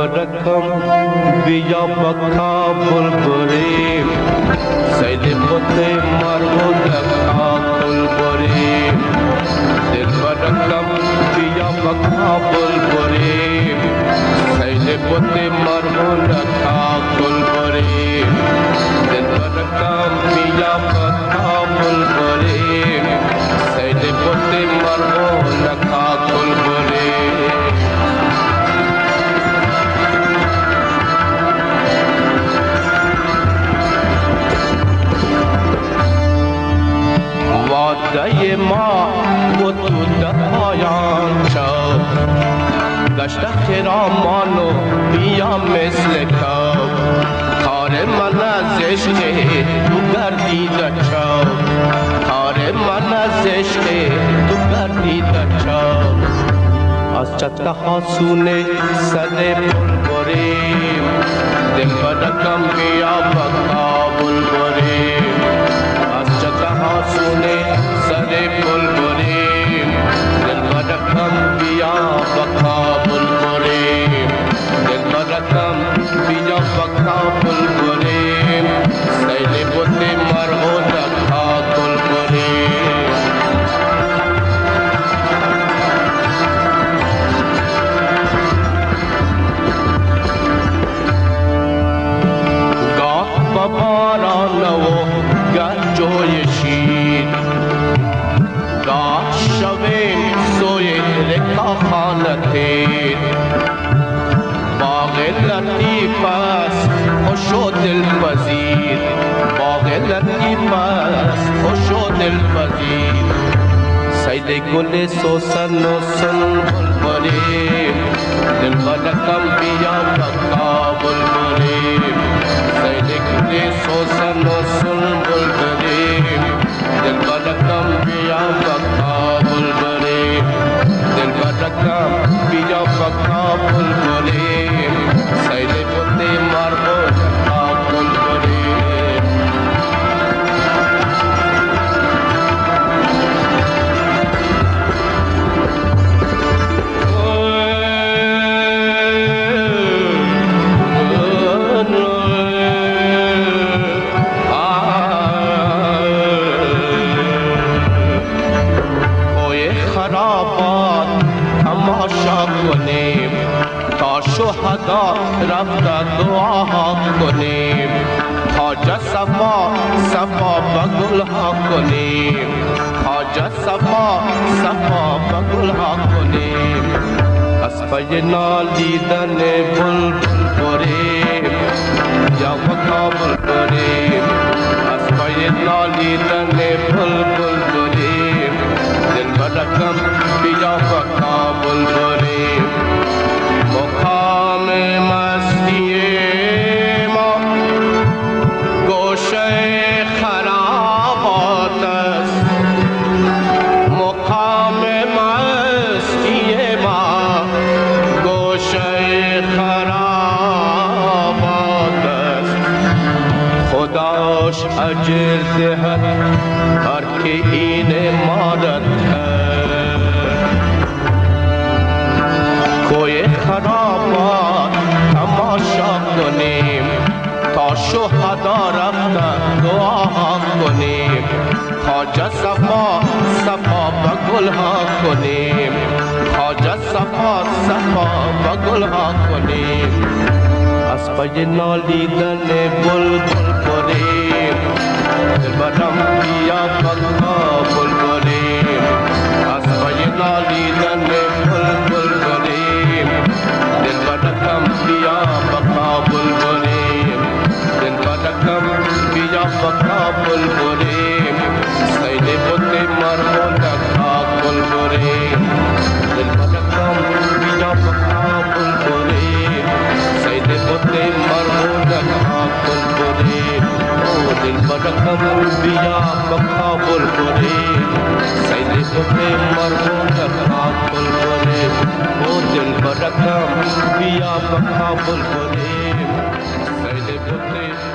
برکم بیا بکا بلبلی سیل بوت مرغود کا بلبلی دل برکم بیا بکا بلبلی سیل بوت مرغود کا بلبلی دل برکم بیا بکا بلبلی سیل بوت مرغود کا بلبلی وعده ما و تو در پایان شد گشت خرامان و بیا مثل کب کار من از عشق تو گردیده شد کار من از عشق تو گردیده شد از چته ها سونه سده بلبلیم دل برکم بیا بکا بلبلیم از چته ها سونه سده بلبلیم دل برکم بیا بکا بلبلیم دل برکم بیا بکا بلبلیم سیل بوت مرغود کا بلبلیم گاه بباران و گه جوی شیر گاه شویم سوی رکا خانتیر باغ لطیف است خوش و دلپذیر باغ لطیف است خوش و دلپذیر سید گل سوسن و سنبل بلبلیم دل برکم بیا بکا بلبلیم سید گل سوسن و سنبل بلبلیم دل برکم بیا بکا بلبلیم دل برکم بیا بکا بلبلیم سید بوت مرغود کا بلبلیم خرابات تماشا کنیم تا شهدا رفته دعا کنیم خواجه صفا صفا بگلها کنیم خواجه صفا صفا بگلها کنیم از پی نالیدن بلبل بریم یا بکا بلبلیم از پی نالیدن بلبل بریم دل برکم بیا بکا بلبلیم مقام مستی ما گوشه خرابات است مقام مستی ما گوشه خرابات است خداش اجر دهد هر که این مارد کوی خرابات تماشا کنیم تا شهدا رفته دعا کنیم خواجه صفا صفا بگلها کنیم خواجه صفا صفا بگلها کنیم از پی نالیدن بلبل بریم دل برم بیا بکا بلبلیم از پی نالیدن بلبل بریم دل برکم بیا بکا بلبلیم دل برکم بیا بکا بلبلیم سیل بوت مرغود کا بلبلیم دل برکم بیا بکا بلبلیم سیل بوت مرغود کا بلبلیم دل برکم بیا بکا بلبلیم سیل بوت مرغود کا بلبلیم دل برکم بیا بکا بلبلیم سیل بوت